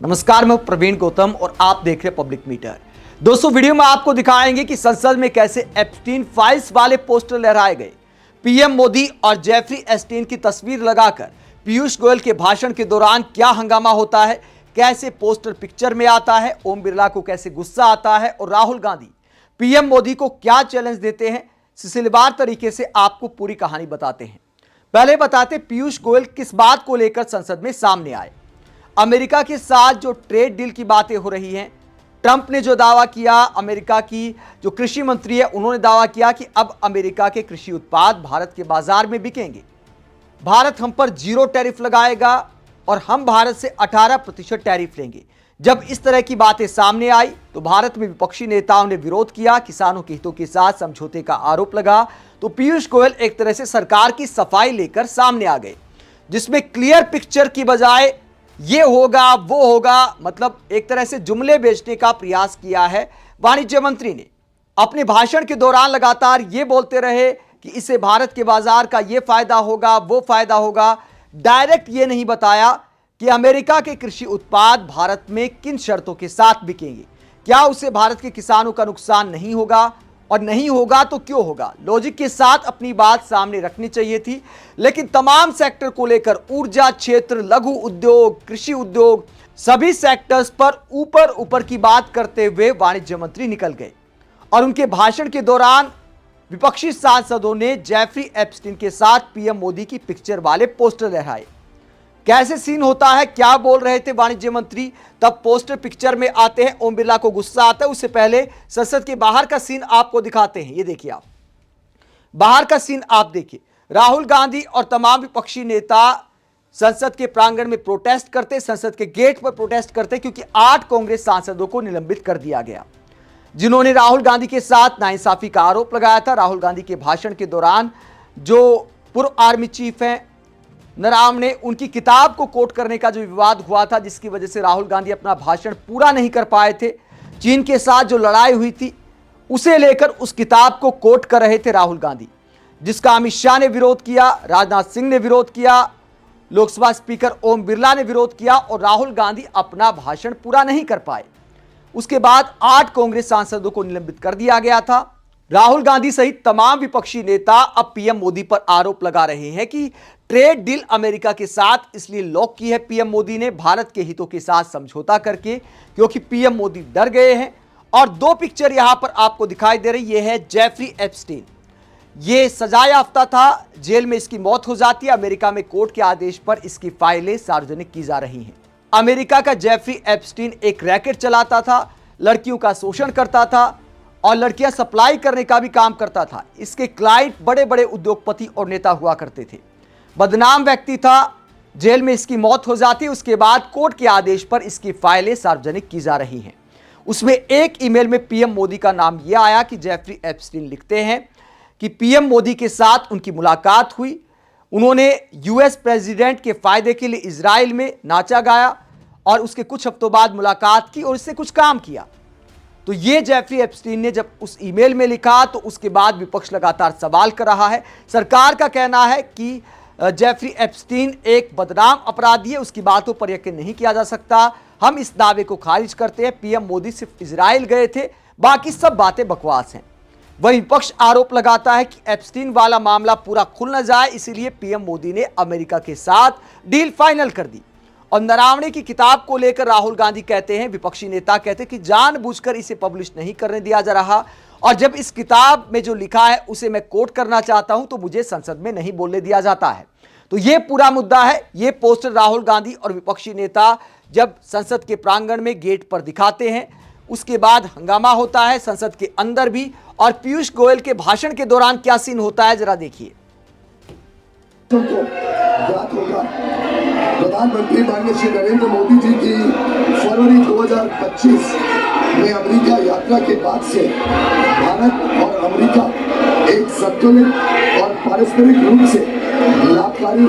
नमस्कार, मैं प्रवीण गौतम और आप देख रहे हैं पब्लिक मीटर। दोस्तों, वीडियो में आपको दिखाएंगे कि संसद में कैसे एप्स्टीन फाइल्स वाले पोस्टर लहराए गए। पीएम मोदी और जेफरी एप्स्टीन की तस्वीर लगाकर पीयूष गोयल के भाषण के दौरान क्या हंगामा होता है, कैसे पोस्टर पिक्चर में आता है, ओम बिरला को कैसे गुस्सा आता है और राहुल गांधी पीएम मोदी को क्या चैलेंज देते हैं, सिलसिलेवार तरीके से आपको पूरी कहानी बताते हैं। पहले बताते पीयूष गोयल किस बात को लेकर संसद में सामने आए। अमेरिका के साथ जो ट्रेड डील की बातें हो रही हैं, ट्रंप ने जो दावा किया, अमेरिका की जो कृषि मंत्री है उन्होंने दावा किया कि अब अमेरिका के कृषि उत्पाद भारत के बाजार में बिकेंगे, भारत हम पर 0 टैरिफ लगाएगा और हम भारत से 18% टैरिफ लेंगे। जब इस तरह की बातें सामने आई तो भारत में विपक्षी नेताओं ने विरोध किया, किसानों के हितों के साथ समझौते का आरोप लगा। तो पीयूष गोयल एक तरह से सरकार की सफाई लेकर सामने आ गए, जिसमें क्लियर पिक्चर की बजाय ये होगा वो होगा, मतलब एक तरह से जुमले बेचने का प्रयास किया है। वाणिज्य मंत्री ने अपने भाषण के दौरान लगातार ये बोलते रहे कि इससे भारत के बाजार का ये फायदा होगा वो फायदा होगा। डायरेक्ट ये नहीं बताया कि अमेरिका के कृषि उत्पाद भारत में किन शर्तों के साथ बिकेंगे, क्या उससे भारत के किसानों का नुकसान नहीं होगा, और नहीं होगा तो क्यों होगा। लॉजिक के साथ अपनी बात सामने रखनी चाहिए थी, लेकिन तमाम सेक्टर को लेकर ऊर्जा क्षेत्र, लघु उद्योग, कृषि उद्योग, सभी सेक्टर्स पर ऊपर की बात करते हुए वाणिज्य मंत्री निकल गए। और उनके भाषण के दौरान विपक्षी सांसदों ने जेफरी एप्स्टीन के साथ पीएम मोदी की पिक्चर वाले पोस्टर लहराए। कैसे सीन होता है, क्या बोल रहे थे वाणिज्य मंत्री, तब पोस्टर पिक्चर में आते हैं, ओम बिरला को गुस्सा आता है। उससे पहले संसद के बाहर का सीन आपको दिखाते हैं। ये देखिए, आप बाहर का सीन आप देखिए। राहुल गांधी और तमाम विपक्षी नेता संसद के प्रांगण में प्रोटेस्ट करते, संसद के गेट पर प्रोटेस्ट करते, क्योंकि 8 कांग्रेस सांसदों को निलंबित कर दिया गया, जिन्होंने राहुल गांधी के साथ नाइंसाफी का आरोप लगाया था। राहुल गांधी के भाषण के दौरान जो पूर्व आर्मी चीफ हैं नराम ने उनकी किताब को कोट करने का जो विवाद हुआ था, जिसकी वजह से राहुल गांधी अपना भाषण पूरा नहीं कर पाए थे। चीन के साथ जो लड़ाई हुई थी उसे लेकर उस किताब को कोट कर रहे थे राहुल गांधी, जिसका अमित शाह ने विरोध किया, राजनाथ सिंह ने विरोध किया, लोकसभा स्पीकर ओम बिरला ने विरोध किया और राहुल गांधी अपना भाषण पूरा नहीं कर पाए। उसके बाद 8 कांग्रेस सांसदों को निलंबित कर दिया गया था। राहुल गांधी सहित तमाम विपक्षी नेता अब पीएम मोदी पर आरोप लगा रहे हैं कि ट्रेड डील अमेरिका के साथ इसलिए लॉक की है पीएम मोदी ने भारत के हितों के साथ समझौता करके, क्योंकि पीएम मोदी डर गए हैं। और 2 पिक्चर यहां पर आपको दिखाई दे रही, ये है जेफरी एप्स्टीन, ये सजा याफ्ता था, जेल में इसकी मौत हो जाती है। अमेरिका में कोर्ट के आदेश पर इसकी फाइलें सार्वजनिक की जा रही हैं। अमेरिका का जेफरी एप्स्टीन एक रैकेट चलाता था, लड़कियों का शोषण करता था और लड़कियां सप्लाई करने का भी काम करता था। इसके क्लाइंट बड़े बड़े उद्योगपति और नेता हुआ करते थे। बदनाम व्यक्ति था, जेल में इसकी मौत हो जाती। उसके बाद कोर्ट के आदेश पर इसकी फाइलें सार्वजनिक की जा रही हैं। उसमें एक ईमेल में पीएम मोदी का नाम यह आया कि जेफरी एप्स्टीन लिखते हैं कि पीएम मोदी के साथ उनकी मुलाकात हुई, उन्होंने यूएस प्रेसिडेंट के फायदे के लिए इजराइल में नाचा गाया और उसके कुछ हफ्तों बाद मुलाकात की और इससे कुछ काम किया। तो ये जेफरी एप्स्टीन ने जब उस ईमेल में लिखा तो उसके बाद विपक्ष लगातार सवाल कर रहा है। सरकार का कहना है कि जेफरी एप्स्टीन एक बदनाम अपराधी है, उसकी बातों पर यकीन नहीं किया जा सकता। हम इस दावे को खारिज करते हैं, पीएम मोदी सिर्फ इजराइल गए थे, बाकी सब बातें बकवास हैं। वहीं विपक्ष आरोप लगाता है कि एप्स्टीन वाला मामला पूरा खुल न जाए, इसीलिए पीएम मोदी ने अमेरिका के साथ डील फाइनल कर दी। और नरावणे की किताब को लेकर राहुल गांधी कहते हैं, विपक्षी नेता कहते हैं कि जानबूझकर इसे पब्लिश नहीं करने दिया जा रहा, और जब इस किताब में जो लिखा है उसे मैं कोट करना चाहता हूं तो मुझे संसद में नहीं बोलने दिया जाता है। तो यह पूरा मुद्दा है। यह पोस्टर राहुल गांधी और विपक्षी नेता जब संसद के प्रांगण में गेट पर दिखाते हैं, उसके बाद हंगामा होता है संसद के अंदर भी। और पीयूष गोयल के भाषण के दौरान क्या सीन होता है, जरा देखिए। प्रधानमंत्री माननीय श्री नरेंद्र मोदी जी की फरवरी 2025 में अमेरिका यात्रा के बाद से भारत और अमेरिका एक संतुलित और पारस्परिक रूप से लाभकारी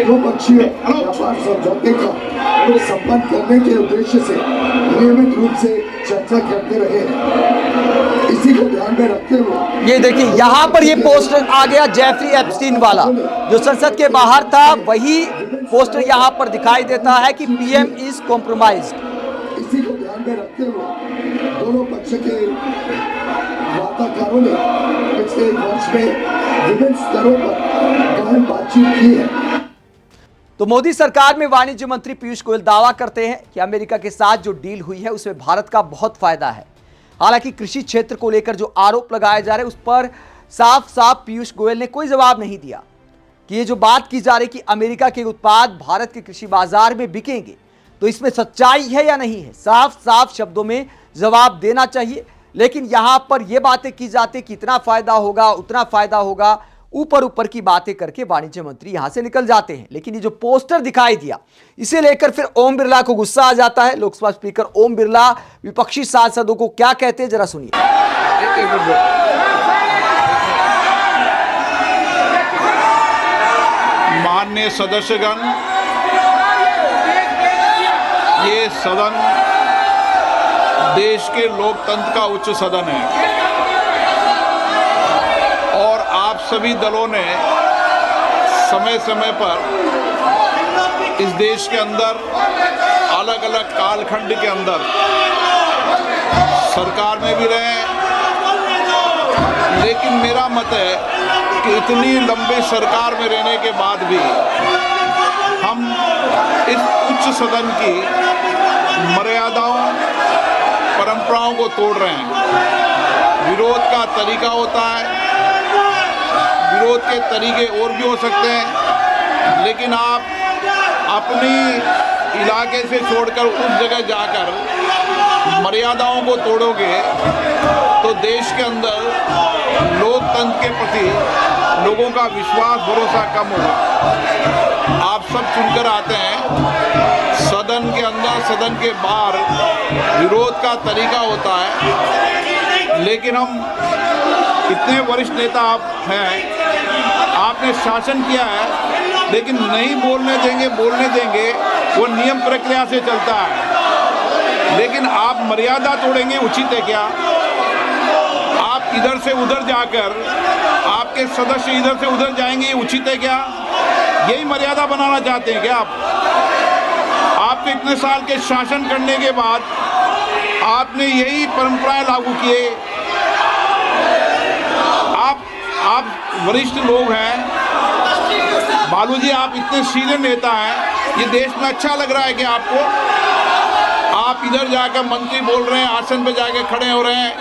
द्विपक्षीय व्यापार समझौते का संपन्न करने के उद्देश्य से नियमित रूप से चर्चा करते रहे हैं। इसी को ध्यान में रखते हुए ये देखिए, यहाँ पर ये पोस्टर आ गया जेफरी एप्स्टीन वाला, जो संसद के बाहर था, वही पोस्टर यहां पर दिखाई देता है कि पीएम इज कॉम्प्रोमाइज्ड। इसी को ध्यान में रखते हुए दोनों पक्ष के वार्ताकारों ने पिछले एक वर्ष में विभिन्न स्तरों पर गहन बातचीत की है। तो मोदी सरकार में वाणिज्य मंत्री पीयूष गोयल दावा करते हैं कि अमेरिका के साथ जो डील हुई है उसमें भारत का बहुत फायदा है। हालांकि कृषि क्षेत्र को लेकर जो आरोप लगाए जा रहे हैं उस पर साफ साफ पीयूष गोयल ने कोई जवाब नहीं दिया कि ये जो बात की जा रही कि अमेरिका के उत्पाद भारत के कृषि बाजार में बिकेंगे, तो इसमें सच्चाई है या नहीं है, साफ साफ शब्दों में जवाब देना चाहिए। लेकिन यहां पर यह बातें की जाती कि इतना फायदा होगा उतना फायदा होगा, ऊपर ऊपर की बातें करके वाणिज्य मंत्री यहां से निकल जाते हैं। लेकिन ये जो पोस्टर दिखाई दिया इसे लेकर फिर ओम बिरला को गुस्सा आ जाता है। लोकसभा स्पीकर ओम बिरला विपक्षी सांसदों को क्या कहते हैं, जरा सुनिए। माननीय सदस्यगण, ये सदन देश के लोकतंत्र का उच्च सदन है और आप सभी दलों ने समय समय पर इस देश के अंदर अलग अलग कालखंड के अंदर सरकार में भी रहे, लेकिन मेरा मत है कि इतनी लंबी सरकार में रहने के बाद भी हम इस उच्च सदन की मर्यादाओं परंपराओं को तोड़ रहे हैं। विरोध का तरीका होता है, विरोध के तरीके और भी हो सकते हैं, लेकिन आप अपनी इलाके से छोड़कर उस जगह जाकर मर्यादाओं को तोड़ोगे तो देश के अंदर लोकतंत्र के प्रति लोगों का विश्वास भरोसा कम होगा। आप सब चुनकर आते हैं, सदन के अंदर सदन के बाहर विरोध का तरीका होता है, लेकिन हम इतने वरिष्ठ नेता आप हैं, आपने शासन किया है, लेकिन नहीं बोलने देंगे वो नियम प्रक्रिया से चलता है, लेकिन आप मर्यादा तोड़ेंगे, उचित है क्या? आप इधर से उधर जाकर आपके सदस्य इधर से उधर जाएंगे, ये उचित है क्या? यही मर्यादा बनाना चाहते हैं क्या आप? आपके इतने साल के शासन करने के बाद आपने यही परंपराएं लागू किए। आप वरिष्ठ लोग हैं, बालू जी, आप इतने सीनियर नेता हैं, ये देश में अच्छा लग रहा है कि आपको? आप इधर जाकर मंत्री बोल रहे हैं, आसन पे जाके खड़े हो रहे हैं,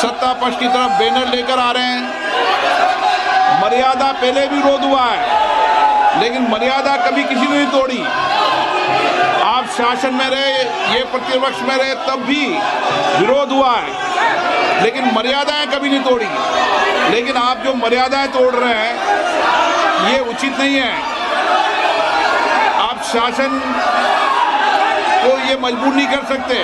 सत्ता पक्ष की तरफ बैनर लेकर आ रहे हैं। मर्यादा पहले भी विरोध हुआ है, लेकिन मर्यादा कभी किसी ने नहीं तोड़ी। आप शासन में रहे, ये प्रतिपक्ष में रहे, तब भी विरोध हुआ है, लेकिन मर्यादाएं कभी नहीं तोड़ी। लेकिन आप जो मर्यादाएं तोड़ रहे हैं ये उचित नहीं है। आप शासन को ये मजबूर नहीं कर सकते।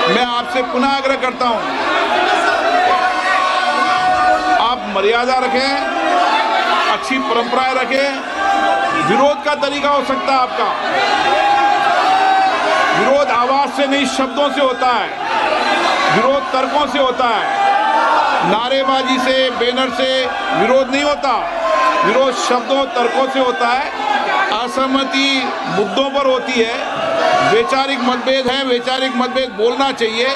मैं आपसे पुनः आग्रह करता हूं, आप मर्यादा रखें, अच्छी परंपराएं रखें। विरोध का तरीका हो सकता है आपका, विरोध आवाज से नहीं शब्दों से होता है, विरोध तर्कों से होता है, नारेबाजी से बैनर से विरोध नहीं होता, विरोध शब्दों तर्कों से होता है। असहमति मुद्दों पर होती है, वैचारिक मतभेद हैं, वैचारिक मतभेद बोलना चाहिए,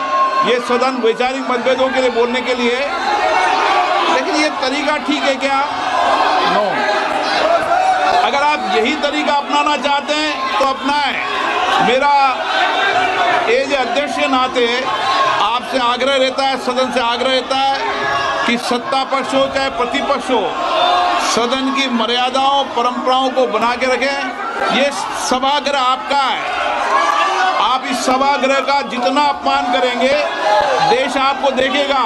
ये सदन वैचारिक मतभेदों के लिए बोलने के लिए, लेकिन ये तरीका ठीक है क्या? नो। अगर आप यही तरीका अपनाना चाहते हैं तो अपनाएं। मेरा एज अध्यक्ष के नाते आपसे आग्रह रहता है, सदन से आग्रह रहता है कि सत्ता पक्ष हो चाहे प्रतिपक्ष हो, सदन की मर्यादाओं परंपराओं को बना के रखें। ये सभागृह आपका है, आप इस सभागृह का जितना अपमान करेंगे देश आपको देखेगा,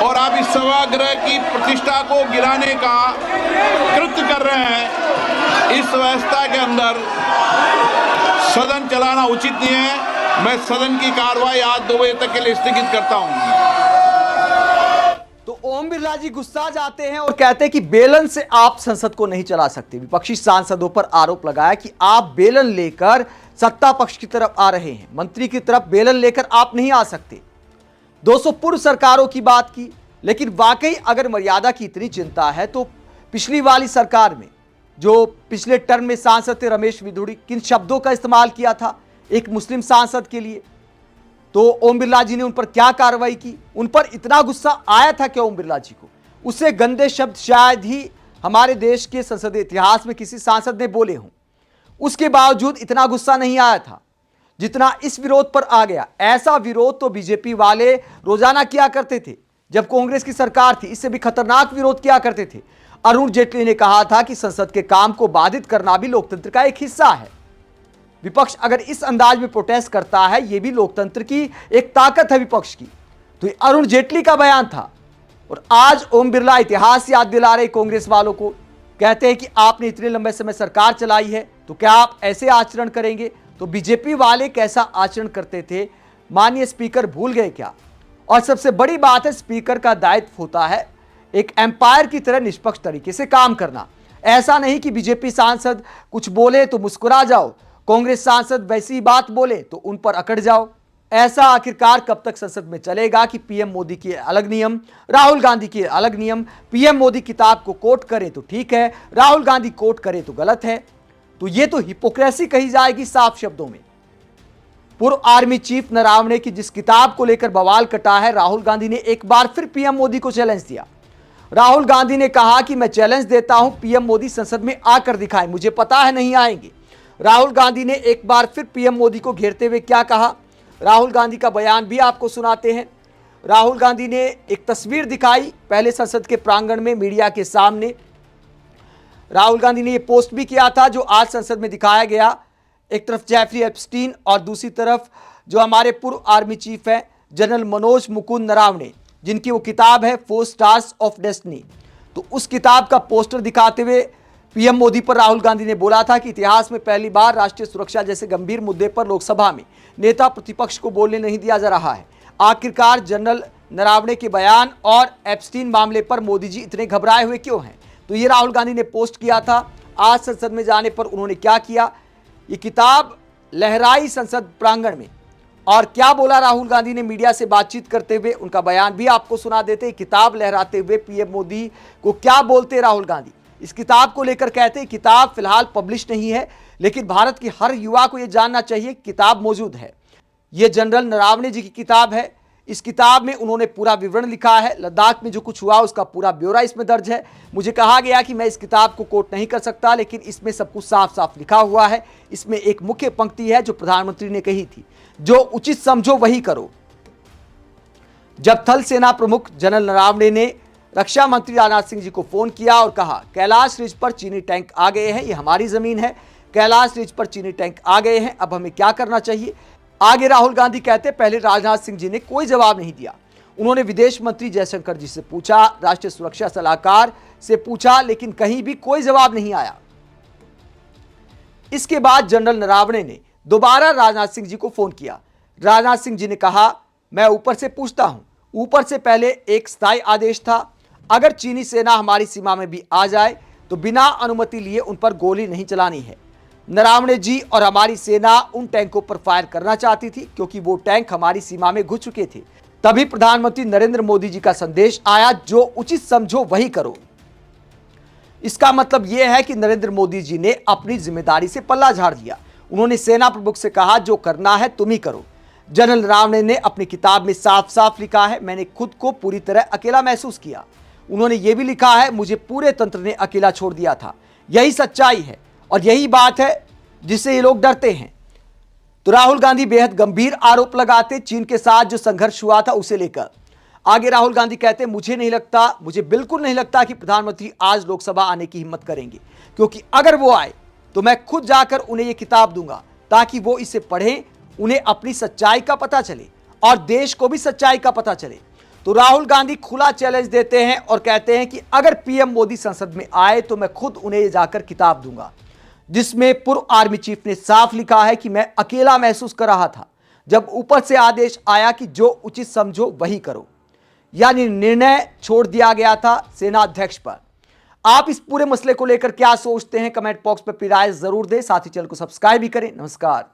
और आप इस सभागृह की प्रतिष्ठा को गिराने का कृत्य कर रहे हैं। इस व्यवस्था के अंदर सदन चलाना उचित नहीं है। मैं सदन की कार्रवाई आज 2 बजे तक के लिए स्थगित करता हूं। तो ओम बिरला जी गुस्सा जाते हैं और कहते हैं कि बेलन से आप संसद को नहीं चला सकते। विपक्षी सांसदों पर आरोप लगाया कि आप बेलन लेकर सत्ता पक्ष की तरफ आ रहे हैं, मंत्री की तरफ बेलन लेकर आप नहीं आ सकते। 200 पूर्व सरकारों की बात की, लेकिन वाकई अगर मर्यादा की इतनी चिंता है तो पिछली वाली सरकार में जो पिछले टर्म में सांसद थे रमेश विधुड़ी, किन शब्दों का इस्तेमाल किया था एक मुस्लिम सांसद के लिए, तो ओम बिरला जी ने उन पर क्या कार्रवाई की, उन पर इतना गुस्सा आया था क्या ओम बिरला जी को? उससे गंदे शब्द शायद ही हमारे देश के संसदीय इतिहास में किसी सांसद ने बोले हों। उसके बावजूद इतना गुस्सा नहीं आया था जितना इस विरोध पर आ गया। ऐसा विरोध तो बीजेपी वाले रोजाना किया करते थे जब कांग्रेस की सरकार थी, इससे भी खतरनाक विरोध किया करते थे। अरुण जेटली ने कहा था कि संसद के काम को बाधित करना भी लोकतंत्र का एक हिस्सा है। विपक्ष अगर इस अंदाज में प्रोटेस्ट करता है, यह भी लोकतंत्र की एक ताकत है विपक्ष की। तो ये अरुण जेटली का बयान था और आज ओम बिरला इतिहास याद दिला रहे कांग्रेस वालों को, कहते हैं कि आपने इतने लंबे समय सरकार चलाई है तो क्या आप ऐसे आचरण करेंगे? तो बीजेपी वाले कैसा आचरण करते थे माननीय स्पीकर भूल गए क्या? और सबसे बड़ी बात है, स्पीकर का दायित्व होता है एक एम्पायर की तरह निष्पक्ष तरीके से काम करना। ऐसा नहीं कि बीजेपी सांसद कुछ बोले तो मुस्कुरा जाओ, कांग्रेस सांसद वैसी बात बोले तो उन पर अकड़ जाओ। ऐसा आखिरकार कब तक संसद में चलेगा कि पीएम मोदी के अलग नियम, राहुल गांधी के अलग नियम? पीएम मोदी किताब को कोट करे तो ठीक है, राहुल गांधी कोट करे तो गलत है। तो ये तो हिपोक्रेसी कही जाएगी साफ शब्दों में। पूर्व आर्मी चीफ नरावणे की जिस किताब को लेकर बवाल कटा है, राहुल गांधी ने एक बार फिर पीएम मोदी को चैलेंज दिया। राहुल गांधी ने कहा कि मैं चैलेंज देता हूं, पीएम मोदी संसद में आकर दिखाएं, मुझे पता है नहीं आएंगे। राहुल गांधी ने एक बार फिर पीएम मोदी को घेरते हुए क्या कहा, राहुल गांधी का बयान भी आपको सुनाते हैं। राहुल गांधी ने एक तस्वीर दिखाई पहले संसद के प्रांगण में मीडिया के सामने। राहुल गांधी ने यह पोस्ट भी किया था जो आज संसद में दिखाया गया। एक तरफ जेफरी एप्स्टीन और दूसरी तरफ जो हमारे पूर्व आर्मी चीफ है जनरल मनोज मुकुंद नरावणे, जिनकी वो किताब है 4 स्टार्स ऑफ डेस्टिनी। तो उस किताब का पोस्टर दिखाते हुए पीएम मोदी पर राहुल गांधी ने बोला था कि इतिहास में पहली बार राष्ट्रीय सुरक्षा जैसे गंभीर मुद्दे पर लोकसभा में नेता प्रतिपक्ष को बोलने नहीं दिया जा रहा है। आखिरकार जनरल नरावणे के बयान और एप्स्टीन मामले पर मोदी जी इतने घबराए हुए क्यों हैं? तो ये राहुल गांधी ने पोस्ट किया था। आज संसद में जाने पर उन्होंने क्या किया, ये किताब लहराई संसद प्रांगण में। और क्या बोला राहुल गांधी ने मीडिया से बातचीत करते हुए, उनका बयान भी आपको सुना देते। किताब लहराते हुए पीएम मोदी को क्या बोलते राहुल गांधी, इस किताब को लेकर कहते हैं किताब फिलहाल पब्लिश नहीं है, लेकिन भारत के हर युवा को यह जानना चाहिए किताब मौजूद है। यह जनरल नरावणे जी की किताब है। इस किताब में उन्होंने पूरा विवरण लिखा है। लद्दाख में जो कुछ हुआ उसका पूरा ब्यौरा इसमें दर्ज है। मुझे कहा गया कि मैं इस किताब को कोट नहीं कर सकता, लेकिन इसमें सब कुछ साफ साफ लिखा हुआ है। इसमें एक मुख्य पंक्ति है जो प्रधानमंत्री ने कही थी, जो उचित समझो वही करो। जब थल सेना प्रमुख जनरल नरावणे ने रक्षा मंत्री राजनाथ सिंह जी को फोन किया और कहा कैलाश रिज पर चीनी टैंक आ गए हैं, ये हमारी जमीन है, कैलाश रिज पर चीनी टैंक आ गए हैं, अब हमें क्या करना चाहिए? आगे राहुल गांधी कहते पहले राजनाथ सिंह जी ने कोई जवाब नहीं दिया। उन्होंने विदेश मंत्री जयशंकर जी से पूछा, राष्ट्रीय सुरक्षा सलाहकार से पूछा, लेकिन कहीं भी कोई जवाब नहीं आया। इसके बाद जनरल नरावणे ने दोबारा राजनाथ सिंह जी को फोन किया। राजनाथ सिंह जी ने कहा मैं ऊपर से पूछता हूं। ऊपर से पहले एक स्थायी आदेश था, अगर चीनी सेना हमारी सीमा में भी आ जाए तो बिना अनुमति लिए उन पर गोली नहीं चलानी है। नरावणे जी और हमारी सेना उन टैंकों पर फायर करना चाहती थी क्योंकि वो टैंक हमारी सीमा में घुस चुके थे। तभी प्रधानमंत्री नरेंद्र मोदी जी का संदेश आया, जो उचित समझो वही करो। इसका मतलब यह है कि नरेंद्र मोदी जी ने अपनी जिम्मेदारी से पल्ला झाड़ दिया। उन्होंने सेना प्रमुख से कहा जो करना है तुम ही करो। जनरल नरावणे ने अपनी किताब में साफ साफ लिखा है, मैंने खुद को पूरी तरह अकेला महसूस किया। उन्होंने ये भी लिखा है, मुझे पूरे तंत्र ने अकेला छोड़ दिया था। यही सच्चाई है और यही बात है जिससे ये लोग डरते हैं। तो राहुल गांधी बेहद गंभीर आरोप लगाते चीन के साथ जो संघर्ष हुआ था उसे लेकर। आगे राहुल गांधी कहते मुझे बिल्कुल नहीं लगता कि प्रधानमंत्री आज लोकसभा आने की हिम्मत करेंगे, क्योंकि अगर वो आए तो मैं खुद जाकर उन्हें ये किताब दूंगा ताकि वो इसे पढ़ें, उन्हें अपनी सच्चाई का पता चले और देश को भी सच्चाई का पता चले। तो राहुल गांधी खुला चैलेंज देते हैं और कहते हैं कि अगर पीएम मोदी संसद में आए तो मैं खुद उन्हें जाकर किताब दूंगा, जिसमें पूर्व आर्मी चीफ ने साफ लिखा है कि मैं अकेला महसूस कर रहा था जब ऊपर से आदेश आया कि जो उचित समझो वही करो, यानी निर्णय छोड़ दिया गया था सेना अध्यक्ष पर। आप इस पूरे मसले को लेकर क्या सोचते हैं? कमेंट बॉक्स पर अपनी राय जरूर दें, साथ ही चैनल को सब्सक्राइब भी करें। नमस्कार।